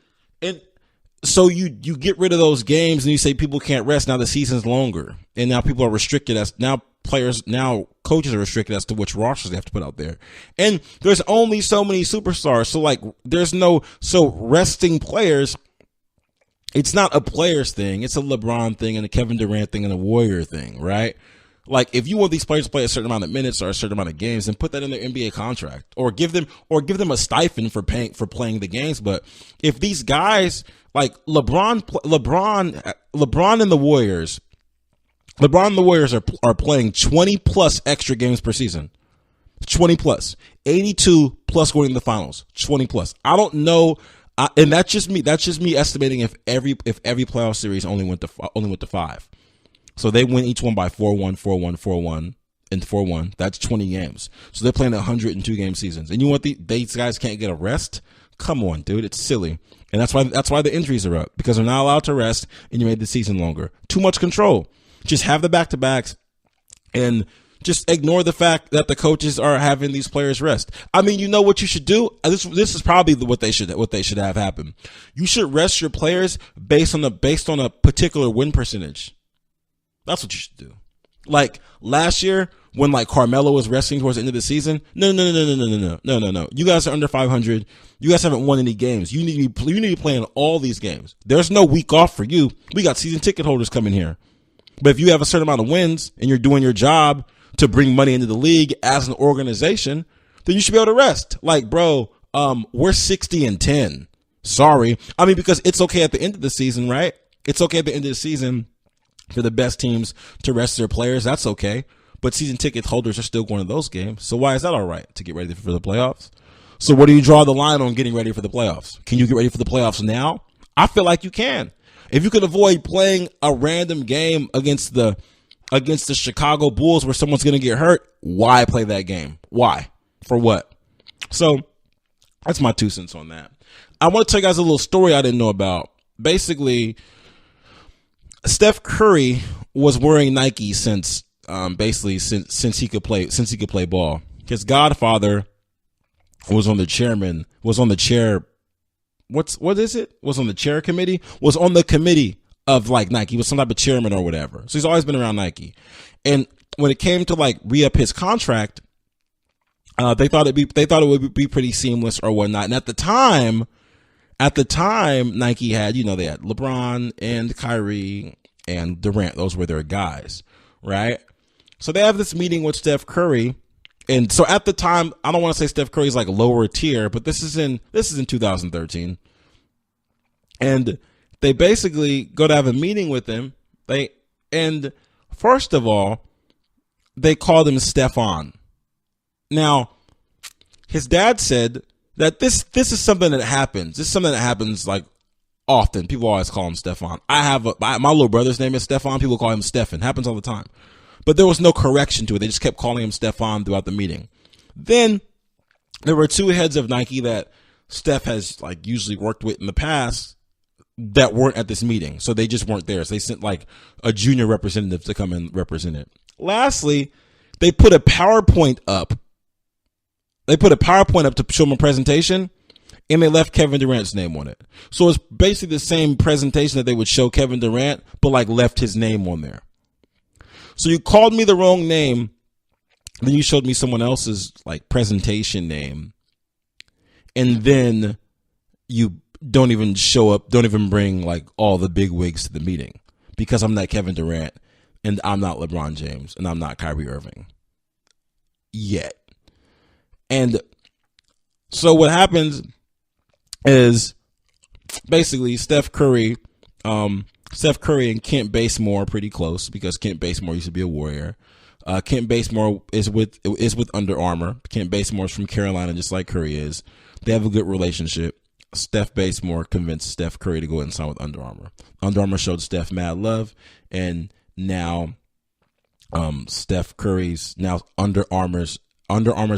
so you get rid of those games and you say people can't rest. Now the season's longer, and now people are restricted coaches are restricted as to which rosters they have to put out there. And there's only so many superstars. So resting players, it's not a players thing. It's a LeBron thing and a Kevin Durant thing and a Warrior thing, right? Like, if you want these players to play a certain amount of minutes or a certain amount of games, then put that in their NBA contract or give them a stipend for playing the games. But if these guys like LeBron and the Warriors, are playing 20 plus extra games per season. 20 plus. 82 plus going to the finals. 20 plus. I don't know. And that's just me estimating if every playoff series only went to 5. So they win each one by 4-1, 4-1, 4-1, and 4-1. That's 20 games. So they're playing 102 game seasons. And you want these guys can't get a rest? Come on, dude. It's silly. And that's why the injuries are up, because they're not allowed to rest and you made the season longer. Too much control. Just have the back-to-backs and just ignore the fact that the coaches are having these players rest. I mean, you know what you should do? This is probably what they should have happen. You should rest your players based on a particular win percentage. That's what you should do. Like last year when like Carmelo was resting towards the end of the season. No. You guys are under 500. You guys haven't won any games. You need to be playing all these games. There's no week off for you. We got season ticket holders coming here. But if you have a certain amount of wins and you're doing your job to bring money into the league as an organization, then you should be able to rest. Like, bro, we're 60-10. Sorry. I mean, because it's okay at the end of the season, right? It's okay at the end of the season for the best teams to rest their players. That's okay. But season ticket holders are still going to those games. So why is that all right to get ready for the playoffs? So where do you draw the line on getting ready for the playoffs? Can you get ready for the playoffs now? I feel like you can. If you can avoid playing a random game against the Chicago Bulls where someone's going to get hurt, why play that game? Why? For what? So that's my 2 cents on that. I want to tell you guys a little story I didn't know about. Basically, Steph Curry was wearing Nike since he could play ball. His godfather was on the chair committee, was on the committee of like Nike, was some type of chairman or whatever. So he's always been around Nike. And when it came to like re-up his contract, they thought it would be pretty seamless or whatnot. And at the time, Nike had, they had LeBron and Kyrie and Durant. Those were their guys, right? So they have this meeting with Steph Curry. And so at the time, I don't want to say Steph Curry's like lower tier, but this is in 2013. And they basically go to have a meeting with him. And first of all, they called him Stefan. Now, his dad said that this is something that happens. This is something that happens like often. People always call him Stefan. My little brother's name is Stefan. People call him Stefan. Happens all the time. But there was no correction to it. They just kept calling him Stefan throughout the meeting. Then there were two heads of Nike that Steph has like usually worked with in the past that weren't at this meeting. So they just weren't there. So they sent like a junior representative to come and represent it. Lastly, they put a PowerPoint up. To show them a presentation, and they left Kevin Durant's name on it. So it's basically the same presentation that they would show Kevin Durant, but like left his name on there. So you called me the wrong name, then you showed me someone else's like presentation name, and then you don't even show up, don't even bring like all the big wigs to the meeting because I'm not Kevin Durant, and I'm not LeBron James, and I'm not Kyrie Irving yet. And so what happens is basically Steph Curry and Kent Basemore are pretty close because Kent Basemore used to be a Warrior. Kent Basemore is with Under Armour. Kent Basemore is from Carolina, just like Curry is. They have a good relationship. Steph Basemore convinced Steph Curry to go ahead and sign with Under Armour. Under Armour showed Steph mad love, and now Steph Curry's now Under Armour's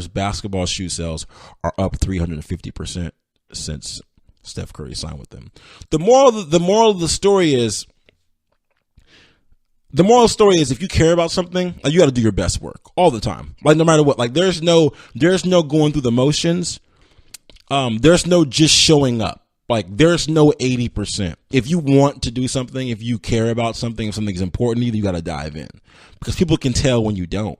basketball shoe sales are up 350% since Steph Curry signed with them. The moral of the story is if you care about something, like, you got to do your best work all the time. Like no matter what, like there's no going through the motions. There's no just showing up. Like there's no 80%. If you want to do something, if you care about something, if something's important to you, you got to dive in because people can tell when you don't.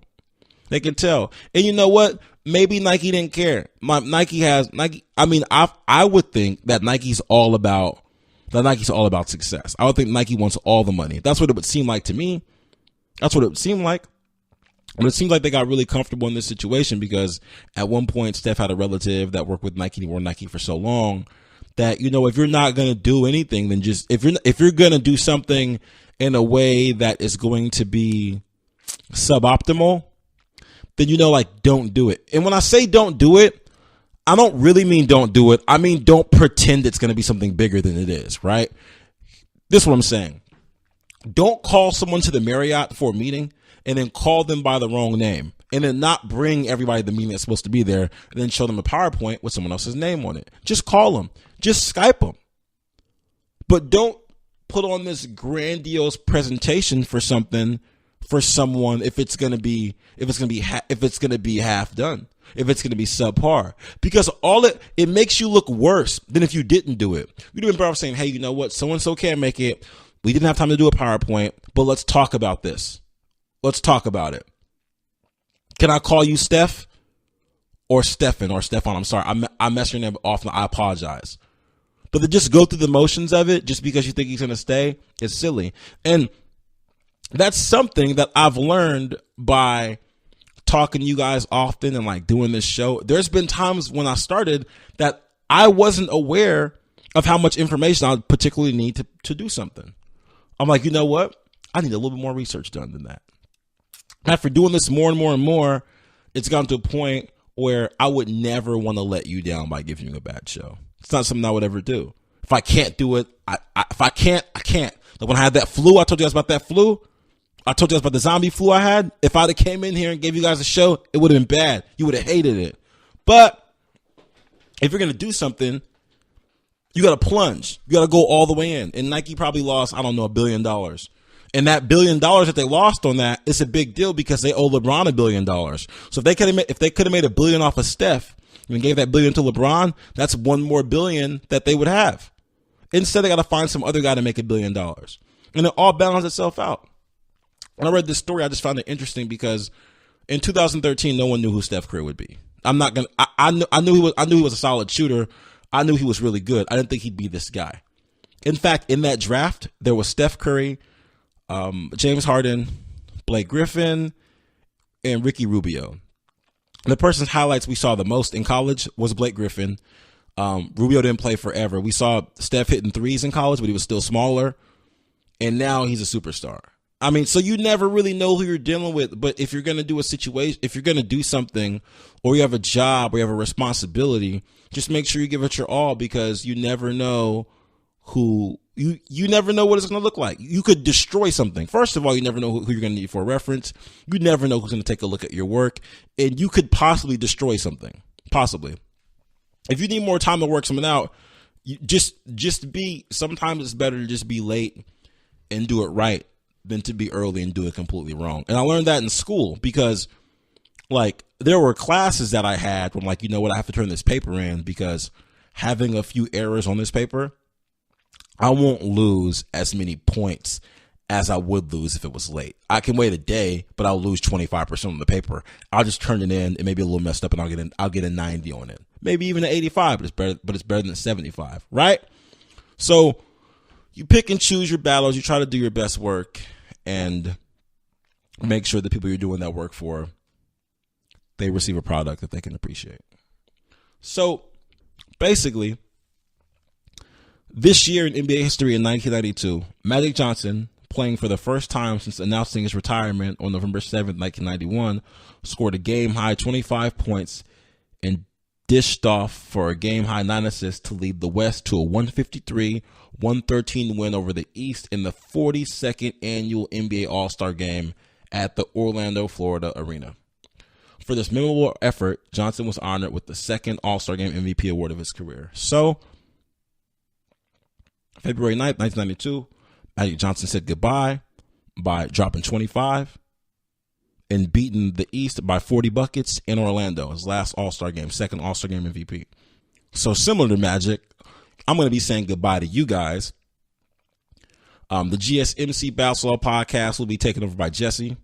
They can tell. And you know what? Maybe Nike didn't care. I would think that Nike's all about success. I would think Nike wants all the money. That's what it would seem like to me. That's what it would seem like. But it seems like they got really comfortable in this situation because at one point Steph had a relative that worked with Nike and wore Nike for so long that, you know, if you're not going to do anything, then just if you're going to do something in a way that is going to be suboptimal, then, you know, like, don't do it. And when I say don't do it, I don't really mean don't do it. I mean, don't pretend it's going to be something bigger than it is, right? This is what I'm saying. Don't call someone to the Marriott for a meeting and then call them by the wrong name and then not bring everybody to the meeting that's supposed to be there and then show them a PowerPoint with someone else's name on it. Just call them. Just Skype them. But don't put on this grandiose presentation for someone if it's going to be half done, if it's going to be subpar, because it makes you look worse than if you didn't do it. You'd have been better off saying, hey, you know what? So-and-so can't make it. We didn't have time to do a PowerPoint, but let's talk about this. Let's talk about it. Can I call you Steph or Stefan or Stefan? I'm sorry. I mess your name off and I apologize. But to just go through the motions of it just because you think he's going to stay is silly. And that's something that I've learned by talking to you guys often and like doing this show. There's been times when I started that I wasn't aware of how much information I would particularly need to do something. I'm like, you know what? I need a little bit more research done than that. After doing this more and more and more, it's gotten to a point where I would never want to let you down by giving you a bad show. It's not something I would ever do. If I can't do it, if I can't, I can't. Like when I had that flu, I told you guys about that flu. I told you guys about the zombie flu I had. If I'd have came in here and gave you guys a show, it would have been bad. You would have hated it. But if you're going to do something, you got to plunge. You got to go all the way in. And Nike probably lost, I don't know, $1 billion. And that $1 billion that they lost on that, it's a big deal because they owe LeBron $1 billion. So if they could have made $1 billion off of Steph and gave that $1 billion to LeBron, that's one more $1 billion that they would have. Instead, they got to find some other guy to make $1 billion. And it all balances itself out. When I read this story, I just found it interesting because in 2013, no one knew who Steph Curry would be. I knew he was a solid shooter. I knew he was really good. I didn't think he'd be this guy. In fact, in that draft, there was Steph Curry, James Harden, Blake Griffin, and Ricky Rubio. The person's highlights we saw the most in college was Blake Griffin. Rubio didn't play forever. We saw Steph hitting threes in college, but he was still smaller. And now he's a superstar. I mean, so you never really know who you're dealing with. But if you're going to do a situation, if you're going to do something, or you have a job, or you have a responsibility, just make sure you give it your all, because you never know you never know what it's going to look like. You could destroy something. First of all, you never know who you're going to need for a reference. You never know who's going to take a look at your work, and you could possibly destroy something. Possibly. If you need more time to work something out, sometimes it's better to just be late and do it right than to be early and do it completely wrong. And I learned that in school, because like there were classes that I had when, like, you know what, I have to turn this paper in, because having a few errors on this paper, I won't lose as many points as I would lose if it was late. I can wait a day, but I'll lose 25% on the paper. I'll just turn it in. It may be a little messed up, and I'll get a 90 on it. Maybe even an 85, but it's better than 75, right? So you pick and choose your battles. You try to do your best work and make sure the people you're doing that work for, they receive a product that they can appreciate. So basically, this year in NBA history in 1992, Magic Johnson, playing for the first time since announcing his retirement on November 7th, 1991, scored a game-high 25 points and dished off for a game-high 9 assists to lead the West to a 153-113 win over the East in the 42nd annual NBA All-Star Game at the Orlando, Florida Arena. For this memorable effort, Johnson was honored with the second All-Star Game MVP award of his career. So, February 9th, 1992, Magic Johnson said goodbye by dropping 25 and beating the East by 40 buckets in Orlando, his last All-Star game, second All-Star game MVP. So similar to Magic, I'm going to be saying goodbye to you guys. The GSMC Basketball Podcast will be taken over by Jesse.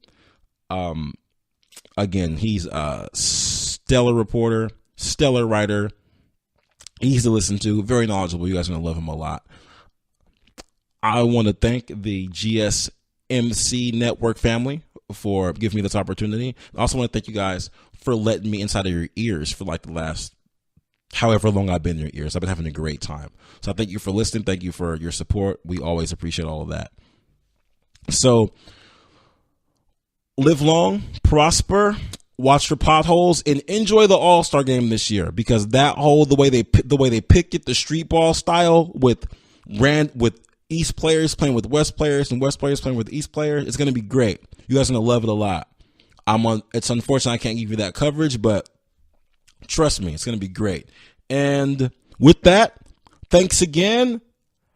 Again, he's a stellar reporter, stellar writer, easy to listen to, very knowledgeable. You guys are going to love him a lot. I want to thank the GSMC network family for giving me this opportunity. I also want to thank you guys for letting me inside of your ears for like the last however long I've been in your ears. I've been having a great time. So I thank you for listening. Thank you for your support. We always appreciate all of that. So live long, prosper, watch for potholes, and enjoy the All-Star game this year, because the way they pick it, the street ball style with East players playing with West players and West players playing with East players, it's going to be great. You guys are going to love it a lot. It's unfortunate I can't give you that coverage, but trust me, it's going to be great. And with that, thanks again.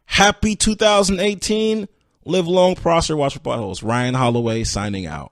Happy 2018. Live long, prosper, watch for potholes. Ryan Holloway signing out.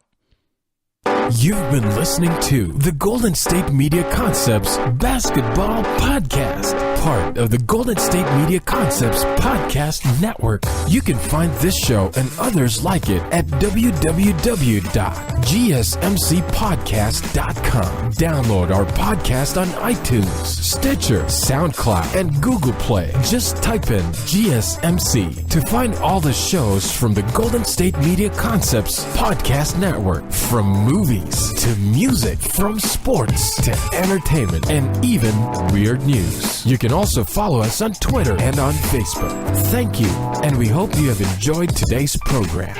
You've been listening to the Golden State Media Concepts Basketball Podcast, part of the Golden State Media Concepts Podcast Network. You can find this show and others like it at www.gsmcpodcast.com. Download our podcast on iTunes, Stitcher, SoundCloud, and Google Play. Just type in GSMC to find all the shows from the Golden State Media Concepts Podcast Network, from movies to music, from sports to entertainment, and even weird news. You can also follow us on Twitter and on Facebook. Thank you, and we hope you have enjoyed today's program.